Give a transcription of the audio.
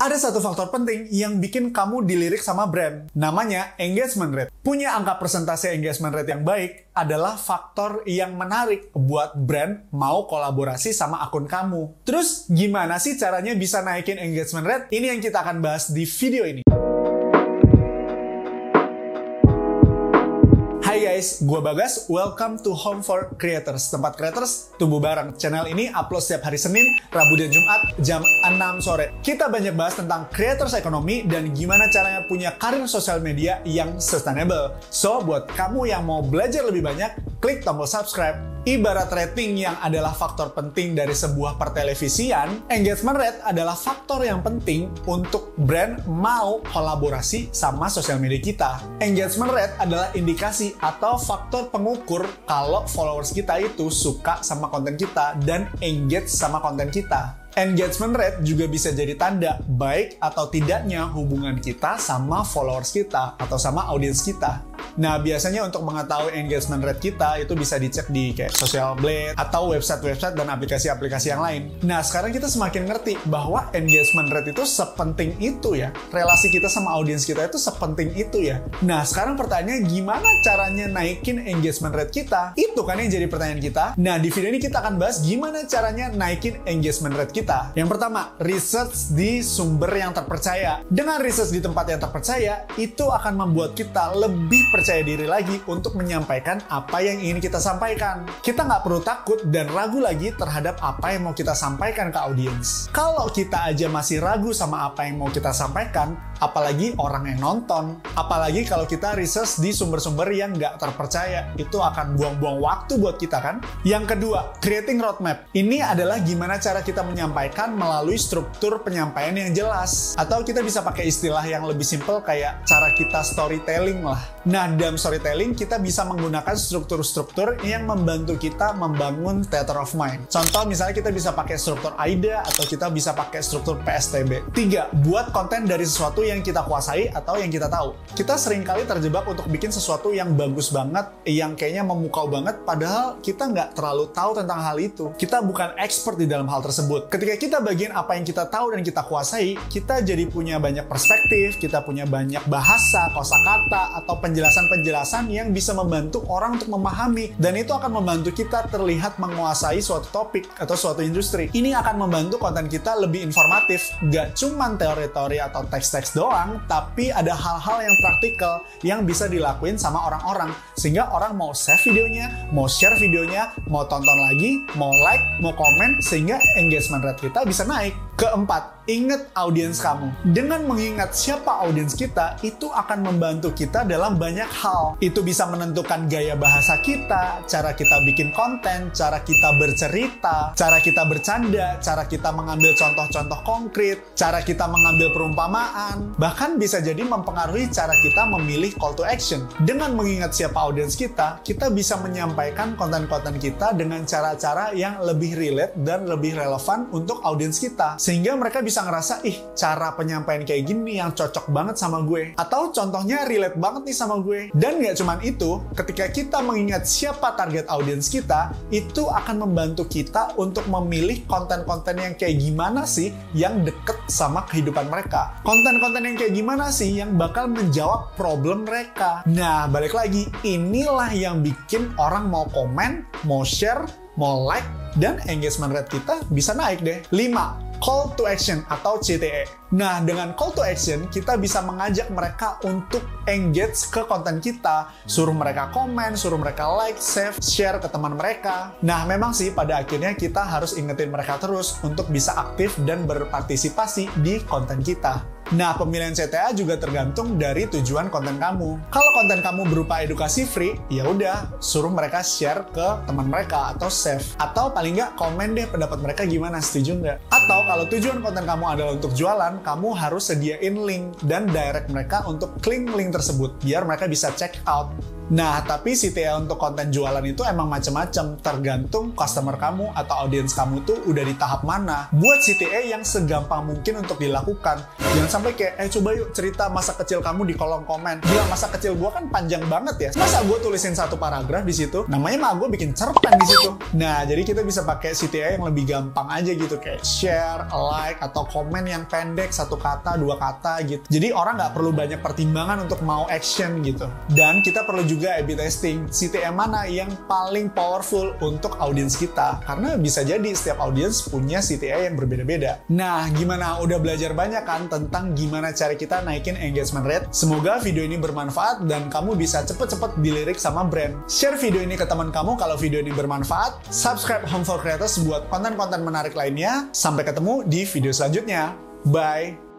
Ada satu faktor penting yang bikin kamu dilirik sama brand. Namanya engagement rate. Punya angka persentase engagement rate yang baik adalah faktor yang menarik buat brand mau kolaborasi sama akun kamu. Terus gimana sih caranya bisa naikin engagement rate? Ini yang kita akan bahas di video ini. Hai guys, gue Bagas, welcome to Home for Creators, tempat creators tumbuh bareng. Channel ini upload setiap hari Senin, Rabu, dan Jumat jam 6 sore. Kita banyak bahas tentang creators ekonomi dan gimana caranya punya karir sosial media yang sustainable. So, buat kamu yang mau belajar lebih banyak, klik tombol subscribe. Ibarat rating yang adalah faktor penting dari sebuah pertelevisian, engagement rate adalah faktor yang penting untuk brand mau kolaborasi sama sosial media kita. Engagement rate adalah indikasi atau faktor pengukur kalau followers kita itu suka sama konten kita dan engage sama konten kita. Engagement rate juga bisa jadi tanda baik atau tidaknya hubungan kita sama followers kita atau sama audiens kita. Nah, biasanya untuk mengetahui engagement rate kita itu bisa dicek di kayak Social Blade atau website-website dan aplikasi-aplikasi yang lain. Nah, sekarang kita semakin ngerti bahwa engagement rate itu sepenting itu ya. Relasi kita sama audiens kita itu sepenting itu ya. Nah, sekarang pertanyaannya gimana caranya naikin engagement rate kita? Itu kan yang jadi pertanyaan kita. Nah, di video ini kita akan bahas gimana caranya naikin engagement rate kita. Yang pertama, research di sumber yang terpercaya. Dengan research di tempat yang terpercaya, itu akan membuat kita lebih percaya diri lagi untuk menyampaikan apa yang ingin kita sampaikan. Kita nggak perlu takut dan ragu lagi terhadap apa yang mau kita sampaikan ke audiens. Kalau kita aja masih ragu sama apa yang mau kita sampaikan, apalagi orang yang nonton. Apalagi kalau kita research di sumber-sumber yang nggak terpercaya, itu akan buang-buang waktu buat kita kan? Yang kedua, creating roadmap. Ini adalah gimana cara kita menyampaikan melalui struktur penyampaian yang jelas. Atau kita bisa pakai istilah yang lebih simpel kayak cara kita storytelling lah. Nah, dalam storytelling kita bisa menggunakan struktur-struktur yang membantu kita membangun theater of mind. Contoh misalnya kita bisa pakai struktur AIDA atau kita bisa pakai struktur PSTB. 3. Buat konten dari sesuatu yang kita kuasai atau yang kita tahu. Kita seringkali terjebak untuk bikin sesuatu yang bagus banget, yang kayaknya memukau banget, padahal kita nggak terlalu tahu tentang hal itu. Kita bukan expert di dalam hal tersebut. Ketika kita bagian apa yang kita tahu dan kita kuasai, kita jadi punya banyak perspektif, kita punya banyak bahasa, kosakata, atau penjelasan-penjelasan yang bisa membantu orang untuk memahami, dan itu akan membantu kita terlihat menguasai suatu topik atau suatu industri. Ini akan membantu konten kita lebih informatif, gak cuman teori-teori atau teks-teks doang, tapi ada hal-hal yang praktikal yang bisa dilakuin sama orang-orang, sehingga orang mau save videonya, mau share videonya, mau tonton lagi, mau like, mau komen, sehingga engagement rate kita bisa naik. Keempat, ingat audiens kamu. Dengan mengingat siapa audiens kita, itu akan membantu kita dalam banyak hal. Itu bisa menentukan gaya bahasa kita, cara kita bikin konten, cara kita bercerita, cara kita bercanda, cara kita mengambil contoh-contoh konkret, cara kita mengambil perumpamaan, bahkan bisa jadi mempengaruhi cara kita memilih call to action. Dengan mengingat siapa audiens kita, kita bisa menyampaikan konten-konten kita dengan cara-cara yang lebih relate dan lebih relevan untuk audiens kita. Sehingga mereka bisa ngerasa, cara penyampaian kayak gini yang cocok banget sama gue. Atau contohnya relate banget nih sama gue. Dan nggak cuman itu, ketika kita mengingat siapa target audiens kita, itu akan membantu kita untuk memilih konten-konten yang kayak gimana sih yang deket sama kehidupan mereka. Konten-konten yang kayak gimana sih yang bakal menjawab problem mereka. Nah, balik lagi, inilah yang bikin orang mau komen, mau share, mau like, dan engagement rate kita bisa naik deh. 5. Call to action atau CTA. Nah, dengan call to action, kita bisa mengajak mereka untuk engage ke konten kita. Suruh mereka komen, suruh mereka like, save, share ke teman mereka. Nah, memang sih pada akhirnya kita harus ingetin mereka terus untuk bisa aktif dan berpartisipasi di konten kita. Nah, pemilihan CTA juga tergantung dari tujuan konten kamu. Kalau konten kamu berupa edukasi free, ya udah suruh mereka share ke teman mereka atau save. Atau paling nggak komen deh pendapat mereka gimana, setuju nggak? Atau kalau tujuan konten kamu adalah untuk jualan, kamu harus sediain link dan direct mereka untuk klik link tersebut biar mereka bisa check out. Nah, tapi CTA untuk konten jualan itu emang macam-macam, tergantung customer kamu atau audiens kamu tuh udah di tahap mana. Buat CTA yang segampang mungkin untuk dilakukan. Jangan sampai kayak, coba yuk cerita masa kecil kamu di kolom komen. Gila, masa kecil gue kan panjang banget ya. Masa gue tulisin satu paragraf di situ? Namanya mah gue bikin cerpen di situ. Nah, jadi kita bisa pakai CTA yang lebih gampang aja gitu, kayak share, like, atau komen yang pendek, satu kata, dua kata gitu. Jadi orang nggak perlu banyak pertimbangan untuk mau action gitu. Dan kita perlu juga A/B testing, CTA mana yang paling powerful untuk audiens kita. Karena bisa jadi setiap audiens punya CTA yang berbeda-beda. Nah, gimana? Udah belajar banyak kan tentang gimana cara kita naikin engagement rate? Semoga video ini bermanfaat dan kamu bisa cepet-cepet dilirik sama brand. Share video ini ke teman kamu kalau video ini bermanfaat. Subscribe Home for Creators buat konten-konten menarik lainnya. Sampai ketemu di video selanjutnya. Bye!